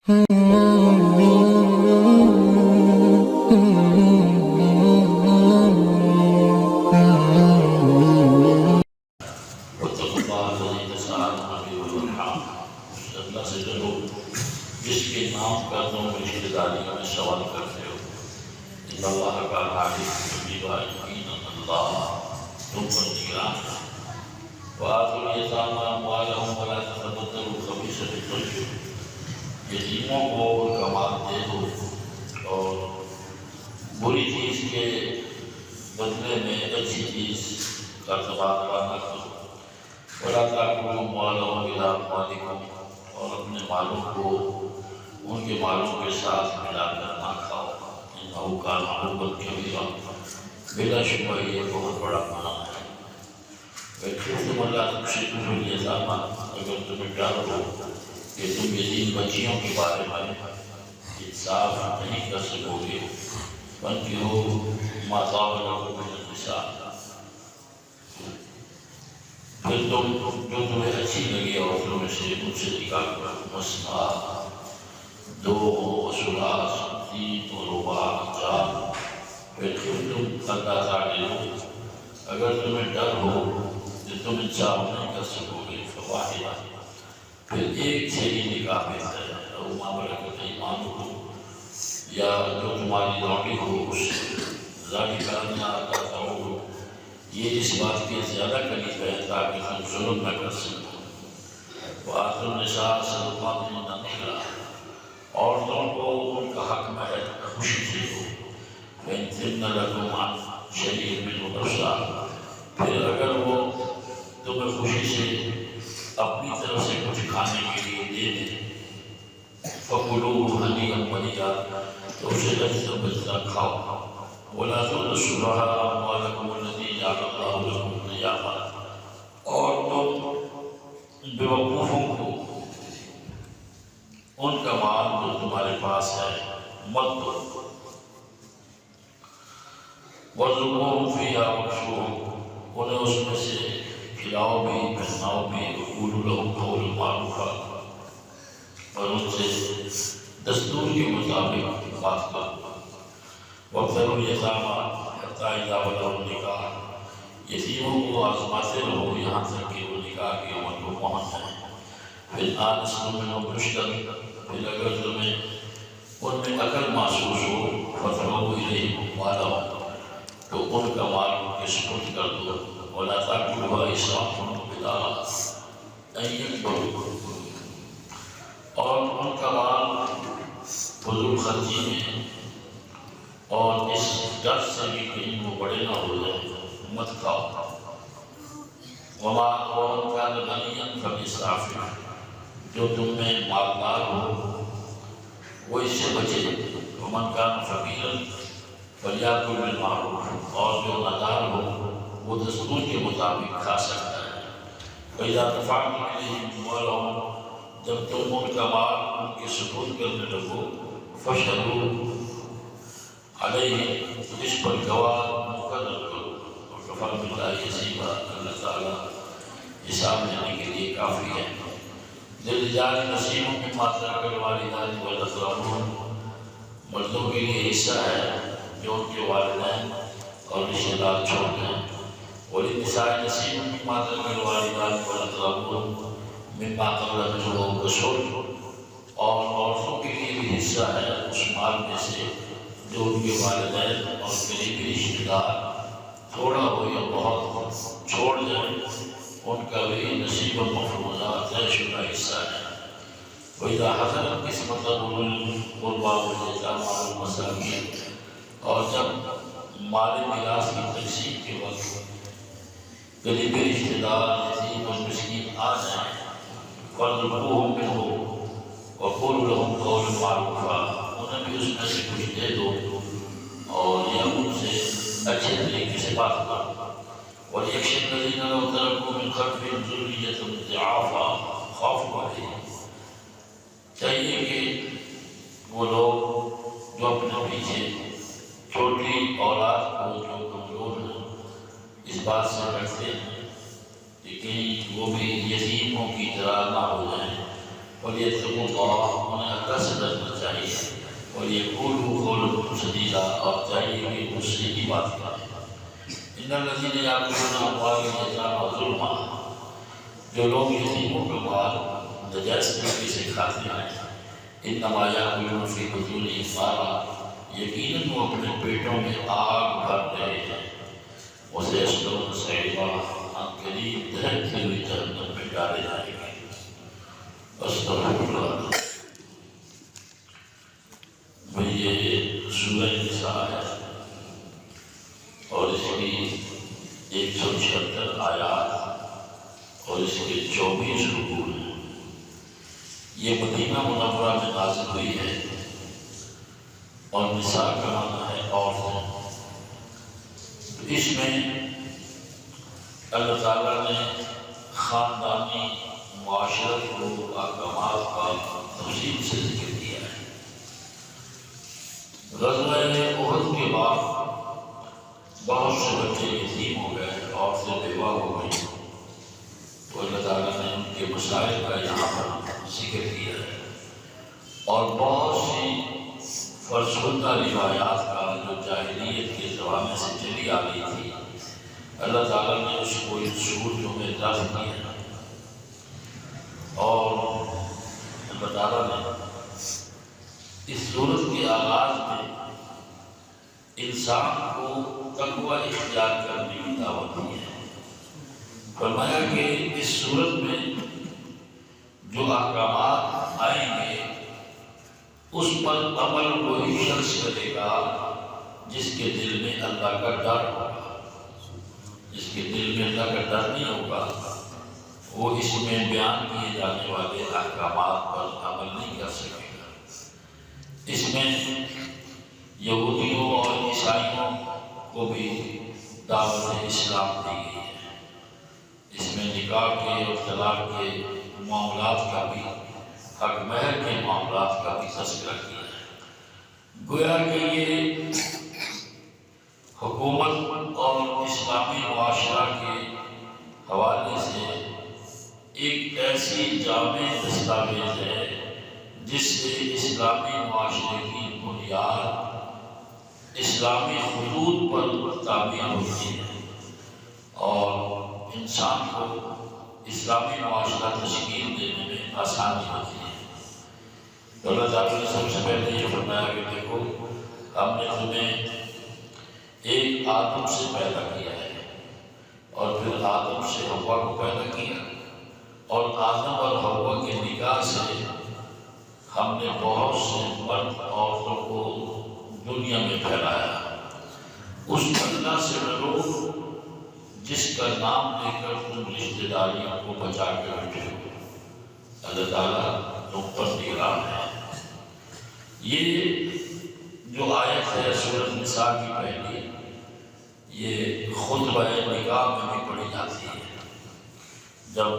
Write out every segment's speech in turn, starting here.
واتقوا الله الذي تساءلون به والارحام اللہ سے ڈرو جس کے نام کا تم رشتہ داریوں میں سوال کرتے ہو ان اللہ کا عالم بما یقینا اللہ تم پر نگران ہے وآتوا الیتامی اموالهم ولا تتبدلوا الخبیث بالطیب یتیموں کو ان کا مال دے دو اور بری چیز کے بدلے میں اچھی چیز کا تبادلہ نہ کرو ولا تأکلوا أموالهم إلى أموالكم اور اپنے مالوں کو ان کے مالوں کے ساتھ ملا کر نہ کھاؤ انہو کان حوبا کبیرا بلا شبہ یہ بہت بڑا گناہ ہے وَإِنْ لَا تُقْسِطُوا فِي الْيَتَامَىٰ اگر تمہیں ڈر ہو کہ تم یتیم بچیوں کے بارے میں انصاف نہیں کر سکو گے فَانْكِحُوا مَا طَابَ لَكُم مِّنَ النِّسَاءِ پھر تم جو تمہیں اچھی لگی عورتوں میں سے ان سے نکاح کرو مثنی دو وثلاث تین ورباع چار پھر تم اللہ تعالیٰ اگر تمہیں ڈر ہو کہ تم انصاف نہیں کر سکو گے فواحدہ پھر ایک سے ہی نکاح بہتر ہے اور ما ملکت ایمانکم یا جو تمہاری لونڈی ہو اس ذالک ان لا تعولوا یہ اس بات کے زیادہ قریب ہے تاکہ تم ظلم نہ کر سکو وآتوا النساء صدقاتهن نحلا عورتوں کو ان کا حق مہر خوشی سے دو فإن طبن لكم عن شيء منه نفسا پھر اگر وہ تمہیں خوشی سے اپنی طرف سے کچھ کھانے کے لیے دے دیں فَكُلُوهُ هَنِيئًا مَرِيئًا تو اسے لذت بذت کھاؤ وَلَا تُؤْتُوا السُّفَهَاءَ أَمْوَالَكُمُ الَّتِي جَعَلَ اللَّهُ لَكُمْ قِيَامًا اور تم بیوقوفوں کو ان کا مال جو تمہارے پاس ہے مت دو وَارْزُقُوهُمْ فِيهَا وَاكْسُوهُمْ انہیں اس میں سے کھلاؤ بھی پہناؤ بھی وَقُولُوا لَهُمْ قَوْلًا مَّعْرُوفًا اور ان سے دستور کے مطابق بات کرو وَابْتَلُوا الْيَتَامَىٰ حَتَّىٰ إِذَا بَلَغُوا النِّكَاحَ یتیموں کو آزماتے رہو یہاں تک کہ وہ نکاح کی عمر کو پہنچ جائیں پھر آنستم منہم رشدا پھر اگر تمہیں ان میں عقل محسوس ہو فَادْفَعُوا إِلَيْهِمْ أَمْوَالَهُمْ تو ان کا مال ان کے سپرد کر دو وَلَا تَأْكُلُوهَا إِسْرَافًا وَبِدَارًا أَن يَكْبَرُوا اور ان کا مال فضول خرچی میں اور اس ڈر سے بھی کہیں وہ بڑے نہ ہو جائیں مت کھاؤ وَمَا كَانَ غَنِيًّا فَلْيَسْتَعْفِفْ جو تم میں مالدار ہو وہ اس سے بچے وَمَنْ كَانَ فَقِيرًا فَلْيَأْكُلْ بِالْمَعْرُوفِ اور جو نادار ہو وہ دستور کے مطابق کھا سکتا ہے وَإِذَا دَفَعْتُمْ إِلَيْهِمْ أَمْوَالَهُمْ جب تم ان کا مال ان کے سپرد کرنے لگو فَاشْهَدُوا عَلَيْهِمْ اس پر گواہ مقرر کرو وَكَفَىٰ بِاللَّهِ حَسِيبًا اللہ تعالیٰ حساب لینے کے لیے کافی ہے لِلرِّجَالِ نَصِيبٌ مِّمَّا تَرَكَ الْوَالِدَانِ وَالْأَقْرَبُونَ مردوں کے لیے حصہ ہے جو ان کے والدین اور رشتہ دار چھوڑ گئے وَلِلنِّسَاءِ نَصِيبٌ مِّمَّا تَرَكَ الْوَالِدَانِ وَالْأَقْرَبُونَ مِّمَّا قَلَّ مِنْهُ أَوْ كَثُرَ اور عورتوں کے لیے بھی حصہ ہے اس مال میں سے جو ان کے والدین اور قریبی رشتہ دار تھوڑا ہو یا بہت چھوڑ جائیں ان کا بھی نصیب مفروضہ طے شدہ حصہ ہے وَإِذَا حَضَرَ الْقِسْمَةَ أُولُو الْقُرْبَىٰ وَالْيَتَامَىٰ وَالْمَسَاكِينُ اور جب مال میراث کی تقسیم کے وقت قریبی رشتہ دار یتیم اور مسکین آ جائیں فَارْزُقُوهُم مِّنْهُ وَقُولُوا لَهُمْ قَوْلًا مَّعْرُوفًا انہیں بھی اس میں سے کچھ دے دو اور یا ان سے اچھے طریقے سے بات کرو وَلْيَخْشَ الَّذِينَ لَوْ تَرَكُوا مِنْ خَلْفِهِمْ ذُرِّيَّةً ضِعَافًا خَافُوا عَلَيْهِمْ چاہیے کہ وہ لوگ جو اپنے پیچھے چھوٹی اولاد کو جو کمزور ہیں اس بات سے ڈرتے ہیں کہ کہیں وہ بھی یتیموں کی طرح نہ ہو جائیں وَلْيَتَّقُوا اللَّهَ انہیں اللہ سے وَلْيَقُولُوا قَوْلًا سَدِيدًا، اور چاہیے کہ اس سے ہی بات کریں۔ إِنَّ الَّذِينَ يَأْكُلُونَ أَمْوَالَ الْيَتَامَىٰ ظُلْمًا، جو لوگ یتیموں کا مال ناجائز طریقے سے کھاتے ہیں، إِنَّمَا يَأْكُلُونَ فِي بُطُونِهِمْ نَارًا، یقیناً وہ اپنے پیٹوں میں آگ بھر رہے ہیں، وَسَيَصْلَوْنَ سَعِيرًا، عنقریب دہکتی ہوئی جہنم میں ڈالے جائیں گے۔ استغفر اللہ۔ یہ سورہ نساء ہے اور اس کی 176 آیات اور اس کے 24 رکوع ہیں۔ یہ مدینہ منورہ میں نازل ہوئی ہے اور نساء کا معنی ہے عورتیں۔ اس میں اللہ تعالیٰ نے خاندانی معاشرت کو احکامات کا تفصیل سے ذکر کیا ہے۔ غزوہ احد کے بعد بہت سے بچے یتیم ہو گئے، عورتیں بیوہ ہو گئی، تو اللہ تعالیٰ نے ان کے مسائل کا یہاں پر ذکر کیا ہے اور بہت سی فرسودہ روایات کا جو جاہلیت کے زمانے سے چلی آ رہی تھی، اللہ تعالیٰ نے اس کو ان صورتوں میں درج کیا اور اللہ تعالیٰ نے اس صورت کے آغاز میں انسان کو تقوی اختیار کرنے کی دعوت دی ہے۔ فرمایا کہ اس صورت میں جو احکامات آئیں گے اس پر عمل وہی شخص کرے گا جس کے دل میں اللہ کا ڈر ہوگا۔ جس کے دل میں اللہ کا ڈر نہیں ہوگا وہ اس میں بیان کیے جانے والے احکامات پر عمل نہیں کر سکے گا۔ اس میں یہودیوں اور عیسائیوں کو بھی دعوت اسلام دی گئی ہے۔ اس میں نکاح کے اور طلاق کے معاملات کا بھی، حق مہر کے معاملات کا بھی تذکرہ کیا ہے۔ گویا کہ یہ حکومت اور اسلامی معاشرہ کے حوالے سے ایک ایسی جامع دستاویز ہے جس سے اسلامی معاشرے کی بنیاد اسلامی حدود پر تعمیر ہوتی ہے اور انسان کو اسلامی معاشرہ تشکیل دینے میں آسانی ہوتی ہے۔ تو اللہ تعالیٰ نے سب سے پہلے یہ فرمایا کہ دیکھو ہم نے تمہیں ایک آدم سے پیدا کیا ہے اور پھر آدم سے حوا کو پیدا کیا اور آدم اور حوا کے نکاح سے ہم نے بہت سے مرد عورتوں کو دنیا میں پھیلایا۔ اس اللہ سے ڈرو جس کا نام لے کر تم رشتہ داریوں کو بچا کر بیٹھے ہو، اللہ تعالیٰ تم پر نگراں ہے۔ یہ جو آیت ہے سورۃ نساء کی پہلی، یہ خطبہ نکاح میں بھی پڑھی جاتی ہے۔ جب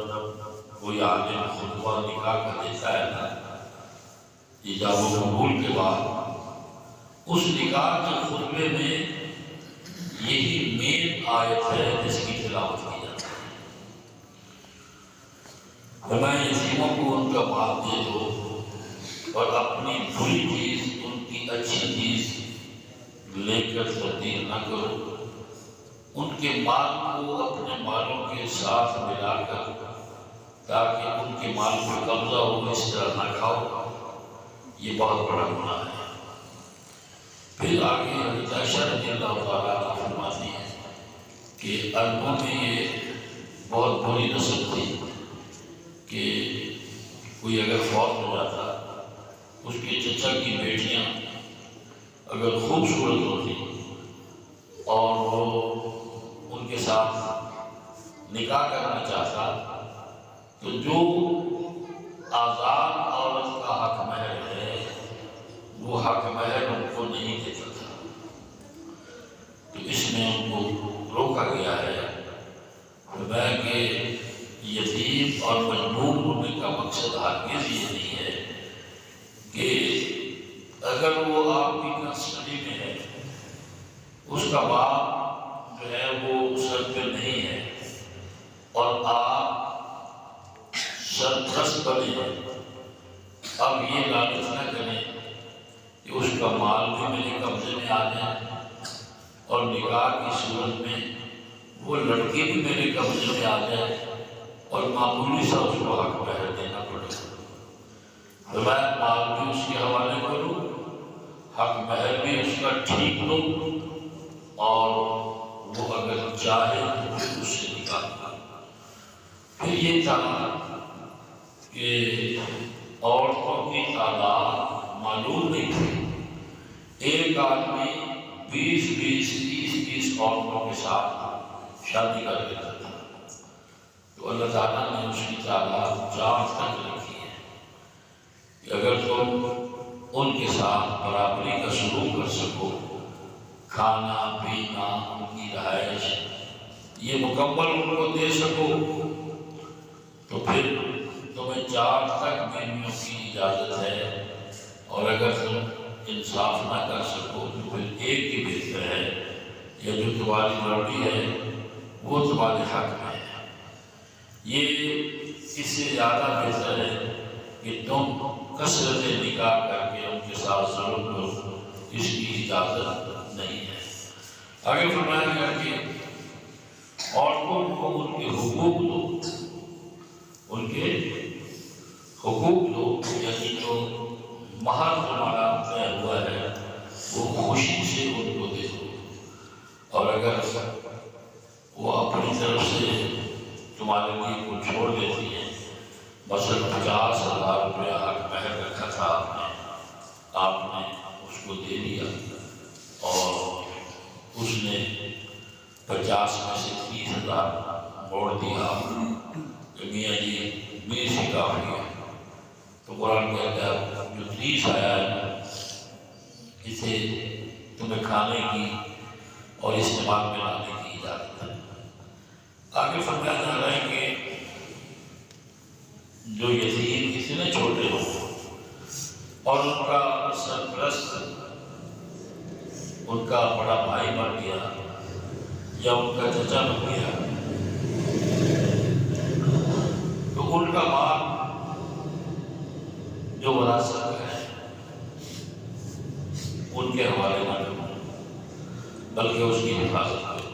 کوئی عالم خطبہ نکاح کا دیتا ہے نا ایجاب و قبول کے بعد، اس نکاح کے خطبے میں یہی مین آیت ہے جس کی تلاوت کی جاتی ہے۔ ہمیں یتیموں کو ان کا مال دے دو اور اپنی بری چیز ان کی اچھی چیز لے کر تبدیل نہ کرو، ان کے مال کو اپنے مالوں کے ساتھ ملا کر تاکہ ان کے مال پر قبضہ ہو اس طرح نہ کھاؤ، یہ بہت بڑا گناہ ہے۔ پھر آگے حضرت عائشہ رضی اللہ تعالیٰ عنہ فرماتی ہے کہ عربوں میں یہ بہت بری رسم تھی کہ کوئی اگر فوت ہو جاتا، اس کے چچا کی بیٹیاں اگر خوبصورت ہوتی اور وہ ان کے ساتھ نکاح کرنا چاہتا تو جو آزاد عورت کا حق مہر ہے وہ حق مہر ان کو نہیں دیتا تھا، تو اس میں ان کو روکا گیا ہے۔ فرمایا کہ یتیم اور مجبور ہونے کا مقصد ہرگز یہ نہیں ہے کہ اگر وہ آپ کی کسٹڈی میں ہے، اس کا باپ جو ہے وہ سر پہ نہیں ہے اور آپ سرپرست بنے، اب یہ لالچ نہ کریں کہ اس کا میں آ جائیں اور نکاح کی صورت میں وہ لڑکی بھی میرے قبضے میں آ جائے اور معمولی سا اس کو حق مہر دینا پڑے تو میں مال بھی اس کے حوالے کروں، حق مہر بھی اس کا ٹھیک لوں، اور وہ اگر چاہے تو پھر اس سے نکاح کروں۔ پھر یہ تھا کہ عورتوں کی تعداد معلوم نہیں تھی، ایک آدمی 20-30 عورتوں کے ساتھ شادی کر لیتا تھا، تو اللہ تعالیٰ نے اس کی تعداد 4 تک رکھی ہے کہ اگر تم ان کے ساتھ برابری کا سلوک کر سکو، کھانا پینا ان کی رہائش یہ مکمل ان کو دے سکو، تو پھر تمہیں 4 تک بیویوں کی اجازت ہے، اور اگر تم انصاف نہ کر سکو تو پھر ایک ہی بہتر ہے، یا جو تمہاری لڑکی ہے وہ تمہارے حق میں ہے۔ یہ اس سے زیادہ بہتر ہے کہ تم کثرت نکاح کر کے ان کے ساتھ ظلم کرو، اس کی اجازت نہیں ہے۔ آگے فرمایا گیا کہ عورتوں کو ان کے حقوق دو، ان کے حقوق دو، یعنی جو مہر تمہارا طے ہوا ہے وہ خوشی سے ان کو دے دو، اور اگر وہ اپنی طرف سے تمہارے لیے کچھ چھوڑ دیتی ہیں، مثلا 50,000 روپیہ حق مہر رکھا تھا آپ نے اس کو دے دیا، اور اس نے 50 میں سے 30,000 موڑ دیا کہ میاں جی 20 ہی کافی ہے، تو قرآن کہتا ہے جو 30 آیا ہے اسے تمہیں کھانے کی اور استعمال میں لانے کی اجازت ہے۔ آگے فرمایا جا رہا ہے کہ جو یتیم اتنے چھوٹے ہوں اور ان کا سرپرست ان کا بڑا بھائی بن گیا یا ان کا چچا بن گیا، تو ان کا مال جو وراثت ہے ان کے حوالے نہ کرو، بلکہ اس کی حفاظت کرو۔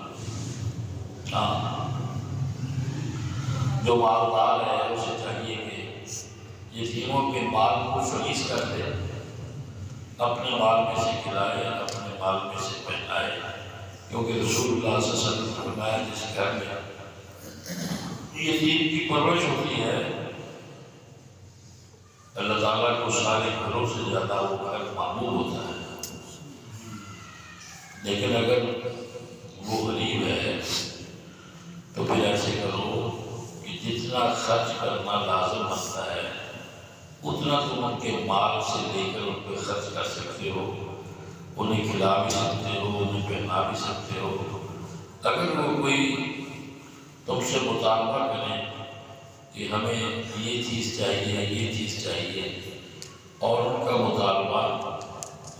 ہاں، جو مالدار ہے اسے چاہیے کہ یتیموں کے مال کو فریض کر دے، اپنے مال میں سے کھلائے، اپنے مال میں سے پہنائے، کیونکہ رسول اللہ صلی اللہ علیہ وسلم نے فرمایا جس گھر میں یتیم کی پرورش ہوتی ہے اللہ تعالیٰ کو سارے گھروں سے زیادہ وہ گھر محبوب ہوتا ہے، لیکن اگر وہ غریب ہے تو پھر ایسے کرو کہ جتنا خرچ کرنا لازم بنتا ہے اتنا تم ان کے مال سے لے کر ان پہ خرچ کر سکتے ہو، انہیں کھلا بھی سکتے ہو، انہیں پہنا بھی سکتے ہو۔ اگر وہ کوئی تم سے مطالبہ کریں کہ ہمیں یہ چیز چاہیے، یہ چیز چاہیے، اور ان کا مطالبہ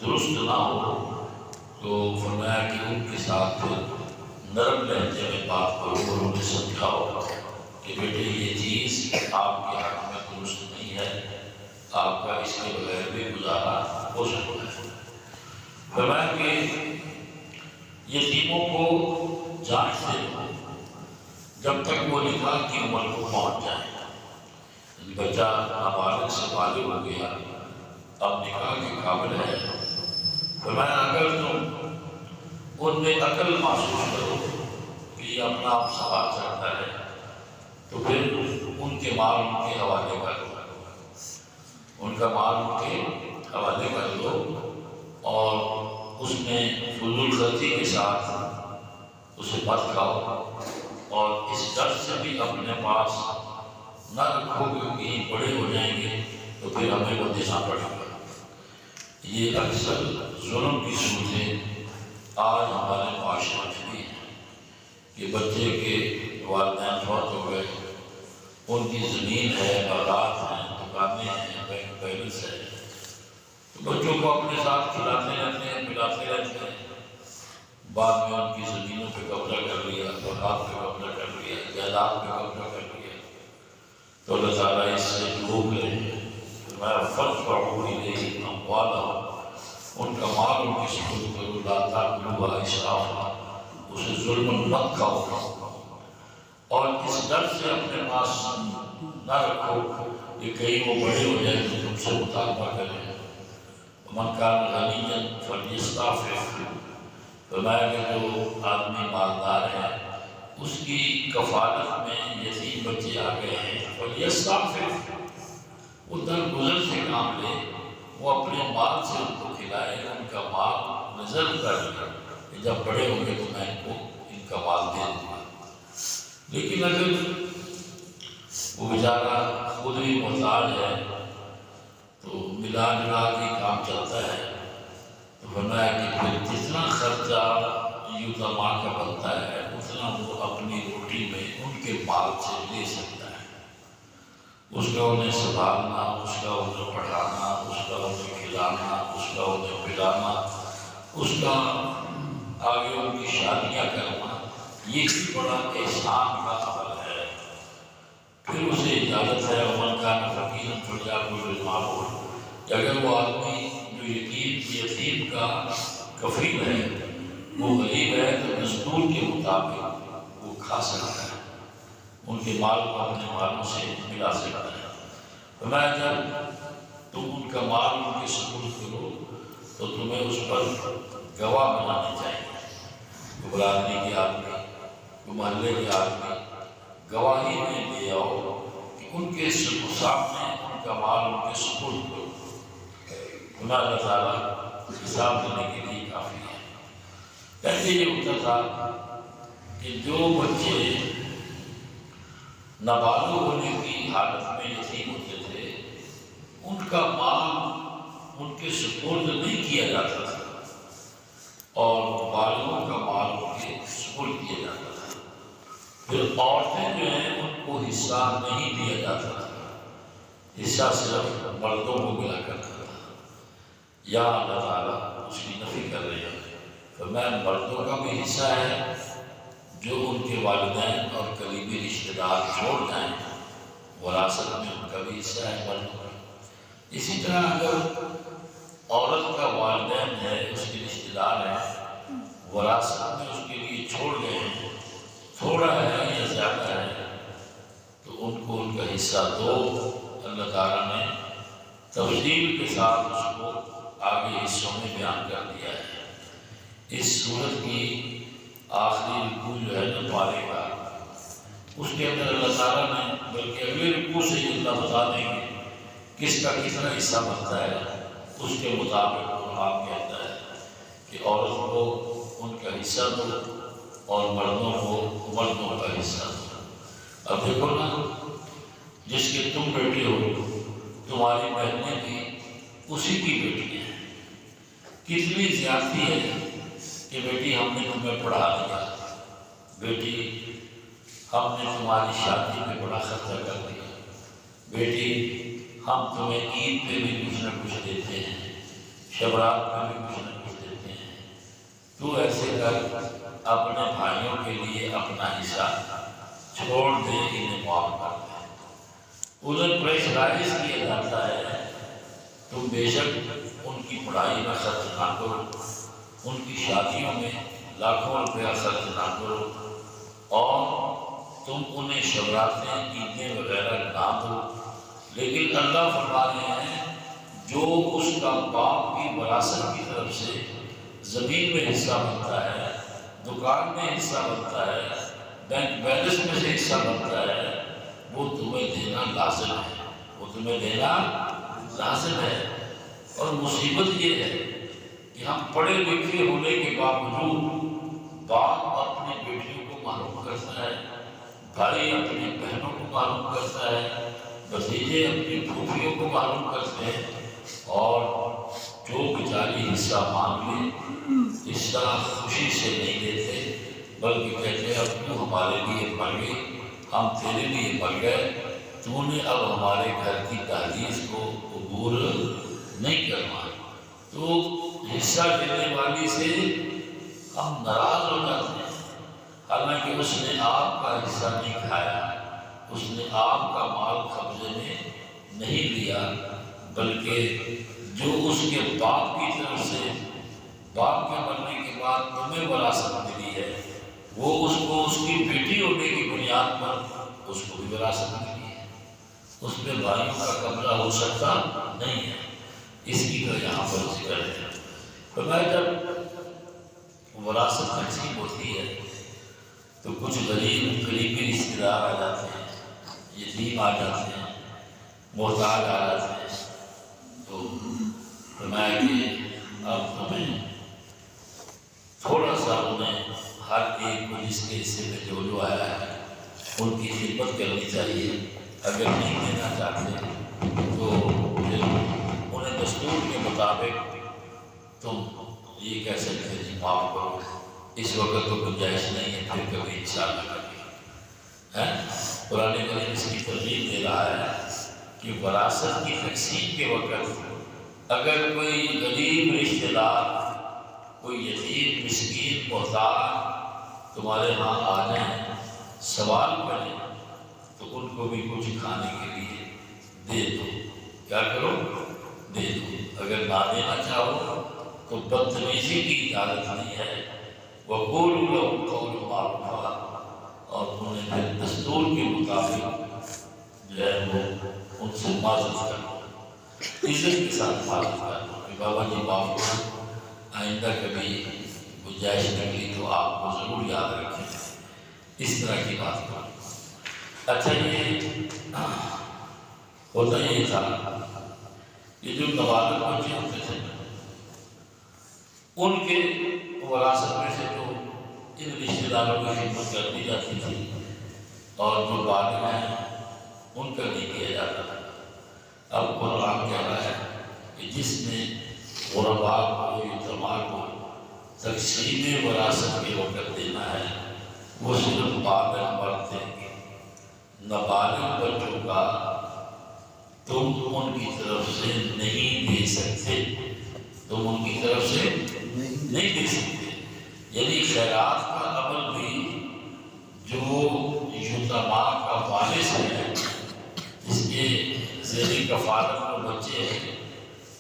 درست نہ ہو، تو فرمایا کہ ان کے ساتھ نرم لہجے میں بات کرو اور انہیں سمجھاؤ کہ بیٹے یہ چیز آپ کے حق میں درست نہیں ہے، آپ کا اس کے بغیر بھی گزارا ہو سکتا ہے۔ فرمایا کہ یتیموں کو جانچتے رہو جب تک وہ نکاح کی عمر کو پہنچ جائے، بچہ نابالغ سے بالغ ہو گیا، اب نکاح کے قابل ہے، فرمایا اگر تم ان میں عقل محسوس کرو کہ یہ اپنا آپ سوال چڑھتا ہے تو پھر ان کے مال ان کے حوالے کر دو، ان کا مال ان کے حوالے کر دو، اور اس میں فضول خرچی کے ساتھ اسے مت کھاؤ، اور اس ڈر سے بھی اپنے پاس نہ رکھو کہ کہیں بڑے ہو جائیں گے تو پھر ہمیں وہ دینا پڑے گا۔ یہ اکثر ظلم کی صورتیں آج ہمارے معاشرے میں بھی ہیں کہ بچے کے والدین فوت ہو گئے، ان کی زمین ہے، باغات ہیں، دکانیں ہیں، بینک بیلنس ہے، تو بچوں کو اپنے ساتھ کھلاتے رہتے ہیں، پلاتے رہتے ہیں، بعد میں ان کی زمینوں پہ قبضہ کر لیا، باغات پہ قبضہ کر لیا، جائیداد پہ قبضہ کر لیا، تو اللہ تعالیٰ اس سے روک رہے ہیں۔ فرمایا فَادْفَعُوا إِلَيْهِمْ أَمْوَالَهُمْ ان کا مال ان کی سپرد کرو، لا تاکلوها اسرافا، اسے ظلم مت کھاؤ، اور اس ڈر سے اپنے پاس نہ رکھو کہ کہیں وہ بڑے ہو جائیں تو تم سے مطالبہ کریں۔ ومن کان غنیا فلیستعفف، فرمایا کہ جو آدمی مالدار ہے اس کی کفالت میں یتیم بچے آ گئے ہیں، فلیستعفف، وہ درگزر سے کام لے، وہ اپنے مال سے ان کو کھلائے، ان کا مال نظر کر کہ جب بڑے ہوں گے تو میں ان کو ان کا مال دے دوں گا۔ لیکن اگر وہ بیچارہ خود بھی محتاج ہے تو ملا جلا کے کام چلتا ہے، تو فرمایا کہ پھر جتنا خرچہ یتیما کا بنتا ہے اتنا وہ اپنی روٹی میں ان کے مال سے لے سکتا ہے۔ اس کا انہیں سنبھالنا، اس کا انہیں پڑھانا، اس کا انہیں کھلانا، اس کا انہیں پلانا، اس کا آگے ان کی شادیاں کرنا، یہ بھی بڑا احسان کا عمل ہے۔ پھر اسے اجازت ہے ومن کان فقیرا فلیأکل بالمعروف، کہ اگر وہ آدمی جو یتیم کا کفیل ہے وہ غریب ہے تو دستور کے مطابق وہ کھا سکتا ہے، ان کے مال کو اپنے مالوں سے ملا سکتا ہے۔ فرمایا جب تم ان کا مال ان کے سپرد کرو تو تمہیں اس پر گواہ بنانے چاہیے، برادری کے آدمی، محلے کے آدمی گواہی میں لے آؤ کہ ان کے سامنے ان کا مال ان کے سپرد کرو، اللہ تعالیٰ حساب دینے کے لیے کافی ہے۔ پہلے یہ ہوتا تھا کہ جو بچے نابالغ ہونے کی حالت میں یتیم ہوتے تھے ان کا مال ان کے سپرد نہیں کیا جاتا تھا، اور بالغوں کا مال ان کے سپرد کیا جاتا تھا۔ پھر عورتیں جو ہیں ان کو حصہ نہیں دیا جاتا تھا، حصہ صرف مردوں کو ملا کرتا تھا۔ یا اللہ تعالیٰ اس کی نفی کر رہے ہیں، فرمایا مردوں کا بھی حصہ ہے جو ان کے والدین اور قریبی رشتہ دار چھوڑ جائیں، وراثت میں ان کا بھی حصہ ہے مردوں کا۔ اسی طرح اگر عورت کا والدین ہے، اس کے رشتہ دار ہیں، وراثت میں اس کے لیے چھوڑ گئے ہیں، تھوڑا ہے یا زیادہ ہے، تو ان کو ان کا حصہ دو۔ اللہ تعالیٰ نے تفصیل کے ساتھ اس کو آگے حصوں میں بیان کر دیا ہے۔ اس سورت کی آخری رکوع جو ہے نا پارے کا، اس کے اندر اللہ تعالیٰ نے بلکہ اگلے رکوع سے یہ اللہ بتا دیں گے کس کا کتنا حصہ بنتا ہے، اس کے مطابق قرآن کہتا ہے کہ عورت کو ان کا حصہ دو اور مردوں کو مردوں کا حصہ دو۔ اب دیکھو نا، جس کے تم بیٹے ہو تمہاری بہنیں بھی اسی کی بیٹی ہیں، کتنی زیادتی ہے کہ بیٹی ہم نے تمہیں پڑھا دیا، بیٹی ہم نے تمہاری شادی میں بڑا خرچہ کر دیا، بیٹی ہم تمہیں عید پہ بھی کچھ نہ کچھ دیتے ہیں، شبرات پہ بھی کچھ نہ کچھ دیتے ہیں، تو ایسے کر اپنے بھائیوں کے لیے اپنا حصہ چھوڑ دے، انہیں معاف کر دے۔ انہیں پریشرائز کیا جاتا ہے تم بے شک ان کی پڑھائی میں خرچ نہ کرو، ان کی شادیوں میں لاکھوں روپیہ خرچ نہ کرو، اور تم انہیں شبراتیں عیدیں وغیرہ نہ دو۔ لیکن اللہ فرما رہے ہیں جو اس کا باپ کی وراثت کی طرف سے زمین میں حصہ بنتا ہے، دکان میں حصہ بنتا ہے، بینک بیلنس میں سے حصہ بنتا ہے، وہ تمہیں دینا لازم ہے، وہ تمہیں دینا لازم ہے۔ اور مصیبت یہ ہے کہ ہم پڑھے لکھے ہونے کے باوجود باپ اپنی بیٹیوں کو محروم کرتا ہے، بھائی اپنی بہنوں کو محروم کرتا ہے، بھتیجے اپنی پھوپھیوں کو محروم کرتے ہیں، اور جو بیچاری حصہ مانگ لے اس طرح خوشی سے نہیں دیتے، بلکہ کہتے ہیں اب تو ہمارے لیے مر گئی، ہم تیرے لیے مر گئے، تو نے اب ہمارے گھر کی دہلیز کو عبور نہیں کرنا۔ تو حصہ دینے والی سے ہم ناراض ہو جاتے ہیں، حالانکہ اس نے آپ کا حصہ نہیں کھایا، اس نے آپ کا مال قبضے میں نہیں لیا، بلکہ جو اس کے باپ کی طرف سے باپ کے مرنے کے بعد تمہیں وراثت ملی ہے، وہ اس کو اس کی بیٹی ہونے کی بنیاد پر اس کو بھی وراثت ملی ہے، اس میں بھائیوں کا قبضہ ہو سکتا نہیں ہے۔ اس کی تو یہاں پر ذکر ہے۔ فرمایا جب وراثت تقسیم ہوتی ہے تو کچھ غریب قریبی رشتے دار آ جاتے ہیں، یتیم آ جاتے ہیں، محتاج آ جاتے ہیں، تو فرمایا کہ اب ہمیں تھوڑا سا انہیں ہر ایک کو جس کے حصے میں جو آیا ہے ان کی خدمت کرنی چاہیے۔ اگر نہیں دینا چاہتے تو پھر انہیں دستور کے مطابق تم یہ کہہ سکتے جی معاف کرو، اس وقت تو گنجائش نہیں ہے، پھر کبھی انشاءاللہ کریں۔ قرآن کریم اس کی ترغیب دے رہا ہے کہ وراثت کی تقسیم کے وقت اگر کوئی غریب رشتہ دار، کوئی یتیم مسکین محتاج تمہارے ہاں آ جائیں، سوال کریں، تو ان کو بھی کچھ کھانے کے لیے دے دو۔ کیا کرو؟ دے دو۔ اگر نہ دینا چاہو تو بدتمیزی کی اجازت نہیں ہے۔ وَقُولُوا لَهُمْ قَوْلًا مَعْرُوفًا، اور انہیں پھر دستور کے مطابق جو ہے وہ ان سے معذرت کرو، عزت کے ساتھ معذرت کرو کہ بابا جی معاف کرو، آئندہ کبھی گنجائش نکلی تو آپ کو ضرور یاد رکھیں، اس طرح کی بات کرو۔ اچھا، یہ ہوتا یہ تھا، یہ جو نوالد بچے ہوتے تھے ان کے وراثت میں سے تو ان رشتہ داروں کی خدمت کر دی جاتی تھی، اور جو بالغ ہیں ان کا نہیں کیا جاتا تھا۔ اب قرآن کہہ رہا ہے کہ جس نے غرباء کو، یتیماں کو تقسیم وراثت کے وقت دینا ہے وہ صرف بالغ مرد دیں گے، نابالغ بچوں کا تم ان کی طرف سے نہیں دے سکتے، تم ان کی طرف سے نہیں دے سکتے۔ یعنی خیرات کا عمل بھی جو یتیماں کا وارث ہے، جس کے زیر کفالت میں بچے ہیں،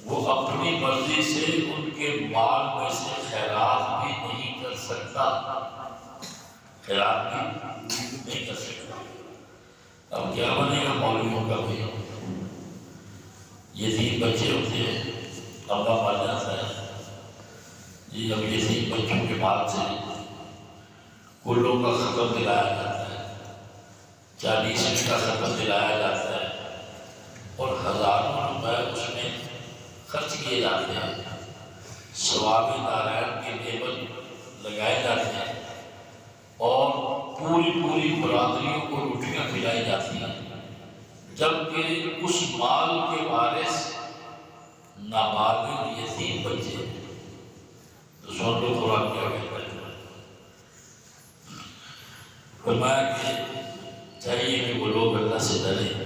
وہ اپنی مرضی سے ان کے مال میں سے خیرات بھی نہیں کر سکتا، خیرات بھی نہیں کر سکتا۔ اب کیا بنے گا مولویوں کا بھی؟ یتیم بچے ہوتے ہیں، ابا مر جاتا ہے جی، اب یتیم بچوں کے مال سے کلوں کا خطر دلایا جاتا ہے، 40 کا خطر دلایا جاتا ہے، اور ہزاروں روپے اس میں خرچ کیے جاتے ہیں، ثواب نارائن کے لیبل لگائے جاتے ہیں، اور پوری برادریوں کو روٹیاں کھلائی جاتی ہیں، جبکہ اس مال کے وارث نابالغ یتیم بچے ہیں۔ تو سن لو قرآن کیا کہتا ہے۔ فرمایا کہ چاہیے کہ وہ لوگ اللہ سے ڈریں،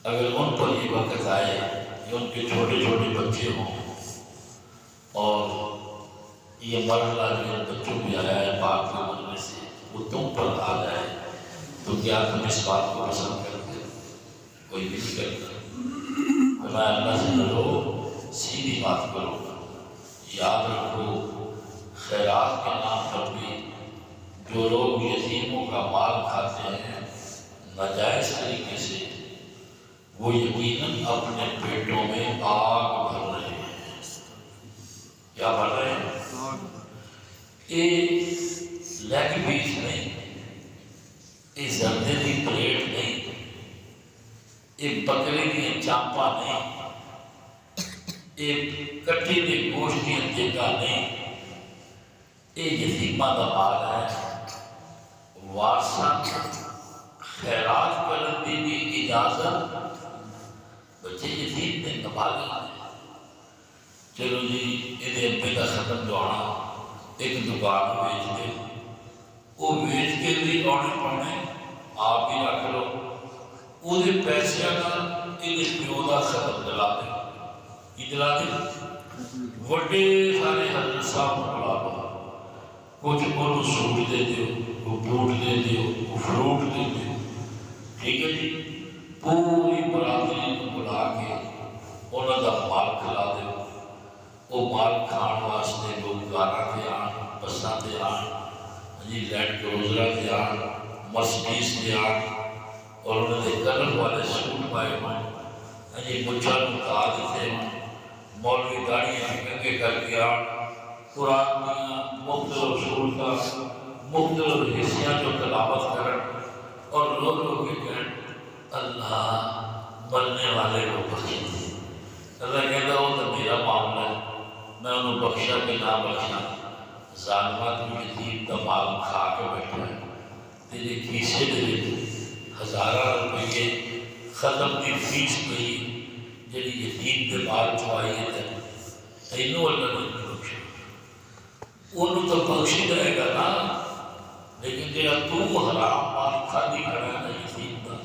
اگر ان پر یہ وقت آئے کہ ان کے چھوٹے چھوٹے بچے ہوں، اور یہ مرحلہ جو بچوں میں آیا ہے باپ کے مرنے سے وہ تم پر آ جائے، تو کیا تم اس بات کو پسند کرتے؟ کوئی بھی نہیں کرتا۔ فرمایا اللہ سے ڈرو، سیدھی بات کرو، یاد رکھو خیرات کے نام پر بھی جو لوگ یتیموں کا مال کھاتے ہیں ناجائز طریقے سے، وہ یقیناً اپنے پیٹوں میں آگ بھر رہے ہیں۔ کیا بھر رہے ہیں؟ ایک لیگ پیس نہیں، ایک زردے کی پلیٹ نہیں، ایک بکرے کی چاپا نہیں، ایک کٹی کے گوشت کی جگہ نہیں، ایک یتیمہ کا مال ہے۔ وارثاں خیرات کرنے کی اجازت بچے یتیم نے نابالغ ہیں، چلو جی یہ ابے کا ختم جو آنا ایک دکان بیچ دے، وہ بیچ کے بھی آنے پڑنے آپ ہی رکھ لو، وہ پیسے کا یہ پیو کا ختم دلا دے، کی دلا دے؟ وڈے سارے حضرت صاحب بلا لو، کچھ کو سوٹ دے دیو، کو بوٹ دے دیو، کو فروٹ دے دیو، ٹھیک ہے جی؟ پوری برادری کو بلا کے انہوں کا مال کھلا دے، وہ مال کھان واسطے لوگ کاراں تے آن، بساں تے آن، جی لینڈ کروزراں تے آن، مرسڈیز تے آن، اور انہوں نے کلر والے سوٹ پائے ہوئے، جی مچھاں نوں تاج تے مولوی داڑیاں کنگے کر کے آن، قرآن دیاں مختلف صورتاں مختلف حصیاں جو تلاوت کرن اور رو رو کے کہن اللہ مرنے والے کو بخش دے۔ اللہ کہتا وہ تو میرا معاملہ ہے، میں انہوں بخشا کہ نہ بخشا، ظالمات میں یتیم کا مال کھا کے بیٹھا ہے، تیرے کیسے دے ہزارہ روپیے ختم کی فیس پئی جڑی یتیم کے بال چوائی ہے تینوں اللہ نے بخشا، انہوں تو بخشی جائے گا نا، لیکن جڑا تو حرام مال کھالی کھڑا ہے یتیم کا،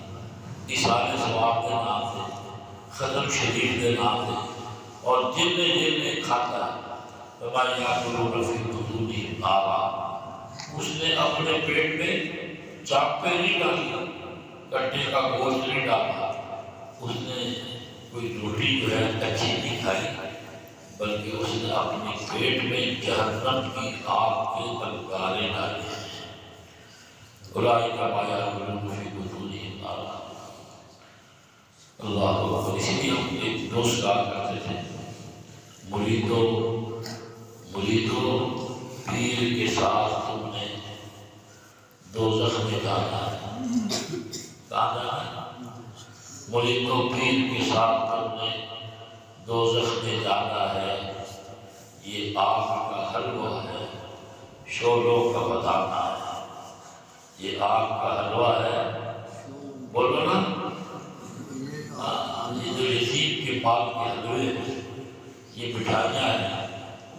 اِسالِ ثواب کے نام سے، ختم شریف کے نام سے، اور جن نے کھاتا ہمارے یاکلون فی بطونہم نارا، اس نے اپنے پیٹ میں چاپے نہیں ڈالی، کٹے کا گوشت نہیں ڈالا، اس نے کوئی روٹی جو ہے کچی نہیں کھائی، بلکہ اس نے اپنے پیٹ میں جہنم کی آگ کے تلکارے ڈالے۔ اولئک ما یاکلون فی بطونہم نارا۔ اللہ اکبر۔ اسی لیے ہم ایک دوست کہا کرتے تھے، مریدو پیر کے ساتھ تم نے دوزخ میں جانا ہے۔ کہاں جانا ہے؟ مریدو پیر کے ساتھ تم نے دوزخ میں جانا ہے، یہ آگ کا حلوہ ہے، شعلوں کا بتانا ہے، یہ آگ کا حلوہ ہے، بولو نا، یہ جو یتیم کے پال کے حلوے ہیں، یہ مٹھائیاں ہیں،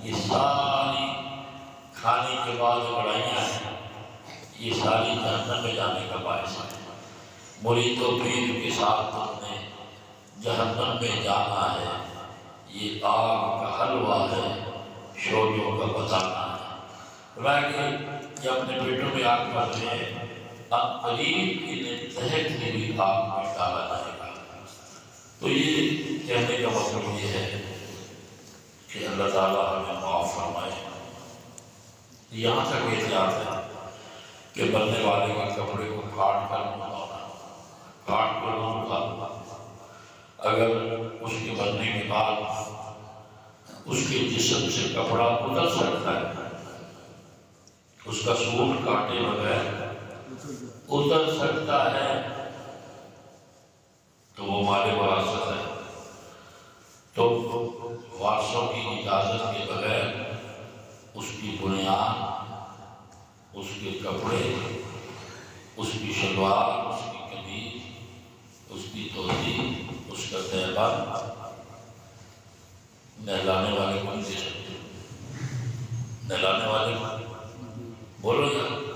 یہ ساری کھانے کے بعد بڑھائیاں ہیں، یہ ساری جہنم میں جانے کا باعث ہے۔ مرید و پیر کے ساتھ تم نے جہنم میں جانا ہے، یہ آگ کا حلوہ ہے، شعلوں کا بتانا ہے۔ کہ اپنے پیٹوں میں آگ بھر رہے ہیں، اب قریب انہیں تحت ہوئی آگ میں ڈالا جائے گا۔ تو یہ کہنے کا مطلب یہ ہے کہ اللہ تعالیٰ ہمیں معاف فرمائے۔ یہاں تک احتیاط ہے کہ مرنے والے کے کپڑے کو کاٹ کر نہ ڈالنا، اگر اس کے مرنے کے بعد اس کے جسم سے کپڑا اتر سکتا ہے، اس کا سوٹ کاٹے بغیر اتر سکتا ہے، تو وہ مال وراثت ہے، تو وارثوں کی اجازت کے بغیر اس کی بنیاد، اس کے کپڑے، اس کی شلوار، اس کی قمیض، اس کی دھوتی، اس کا تہبہ نہلانے والے کو نہیں دے سکتے۔ نہلانے والے بولو یا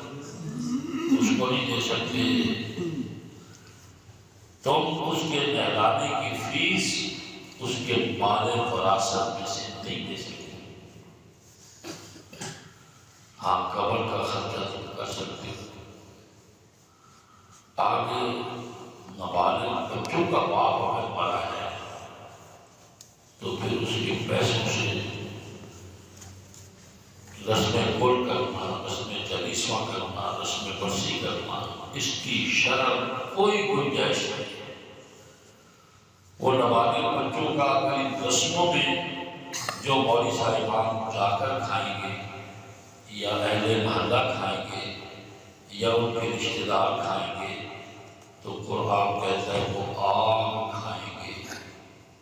اس کو نہیں دے سکتے، تم اس کے نہلانے کی فیس اس کے مال وراثت میں سے نہیں دے سکتے۔ ہاں قبر کا خرچہ تم کر سکتے ہو۔ آگے نابالغ بچوں کا باپ اگر مرا ہے تو پھر اس کے پیسوں سے رسم گل کرنا، رسم جلیسواں کرنا، رسم برسی کرنا، اس کی شرع کوئی گنجائش نہیں۔ وہ نابالغ بچوں کا اگر ان رسموں میں جو مولوی صاحبان جا کر کھائیں گے یا اہل محلہ کھائیں گے یا ان کے رشتہ دار کھائیں گے تو قرآن کہتا ہے وہ عام کھائیں گے،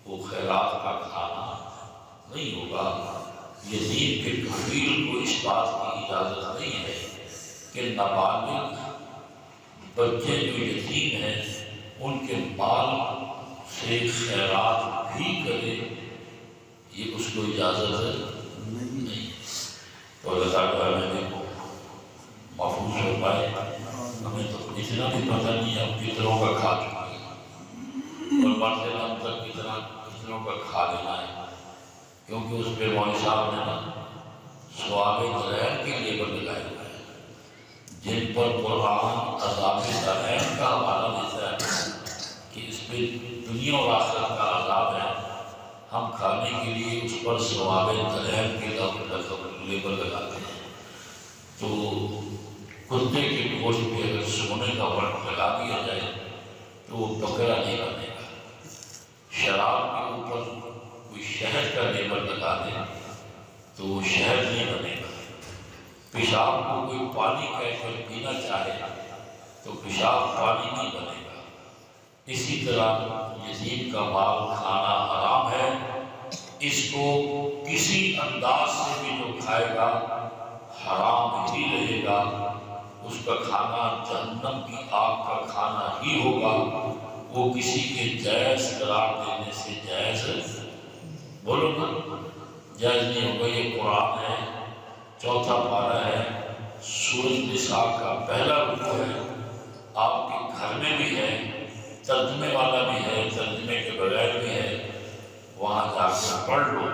وہ خیرات کا کھانا نہیں ہوگا۔ یتیم کے کفیل کو اس بات کی اجازت نہیں ہے کہ نابالغ بچے جو یتیم ہیں ان کے مال سے خیرات بھی کرے، یہ اس کو اجازت نہیں۔ تو اللہ تعالیٰ ہمیں محفوظ فرمائے۔ ہمیں تو اتنا بھی پتہ نہیں اب کتنوں کا کھا چکے ہیں اور مرتے دم تک کتنوں کا کھا لینا ہے، کیونکہ اس پہ مولوی صاحب نے نا ثواب ضرائر کے لیے لگائے ہوئے ہیں، جن پر قرآن عذاب ضرائر کا حوالہ دیتا ہے کہ اس پہ دنیا اور آخرت کا عذاب ہے، ہم کھانے کے لیے اس پر ثواب درہم کے لیبل لگاتے ہیں، تو کتے کے گوشت پہ اگر سونے کا ورق لگا دیا جائے تو وہ بکرا نہیں بنے گا۔ شراب کے اوپر کوئی شہد کا لیبل لگا دے تو وہ شہد نہیں بنے گا۔ پیشاب کو کوئی پانی کہہ کر پینا چاہے تو پیشاب پانی نہیں بنے گا۔ اسی طرح یتیم کا مال کھانا حرام ہے، اس کو کسی انداز سے بھی جو کھائے گا حرام ہی رہے گا، اس کا کھانا جہنم کی آگ کا کھانا ہی ہوگا، وہ کسی کے جائز قرار دینے سے جائز بولو نا جائز نہیں ہوگا۔ یہ قرآن ہے، 4 پارہ ہے، سورۃ النساء کا پہلا رکوع ہے، آپ کے گھر میں بھی ہے، ترجمے والا بھی ہے، ترجمے کے بغیر بھی ہے، وہاں جا کے پڑھ لو۔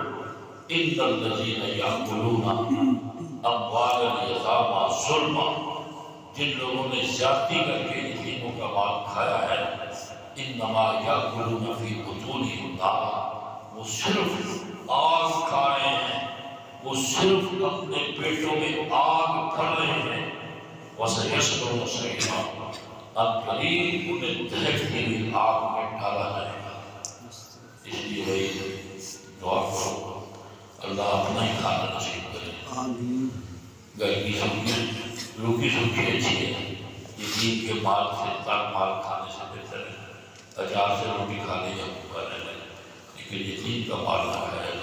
ان الذین یاکلون اموال الیتامی ظلما، جن لوگوں نے زیادتی کر کے یتیموں کا مال کھایا ہے، انما یاکلون فی بطونہم نارا، وہ صرف آگ کھا رہے ہیں، وہ صرف اپنے پیٹوں میں آگ بھر رہے ہیں۔ وَسَيَصْلَوْنَ سَعِيرًا، اب قریب انہیں دہکتی ہوئی آگ میں ڈالا جائے گا۔ اس لیے بھائی دعا کرو اللہ اپنا ہی کھانا نصیب کرے۔ گھر کی سبزی روکی سبزی اچھی ہے، یتیم کے مال سے تر مال کھانے سے بہتر ہے۔ اچار سے روٹی کھا لے یا بھوکا رہ لے، لیکن یتیم کا مال نہ کھایا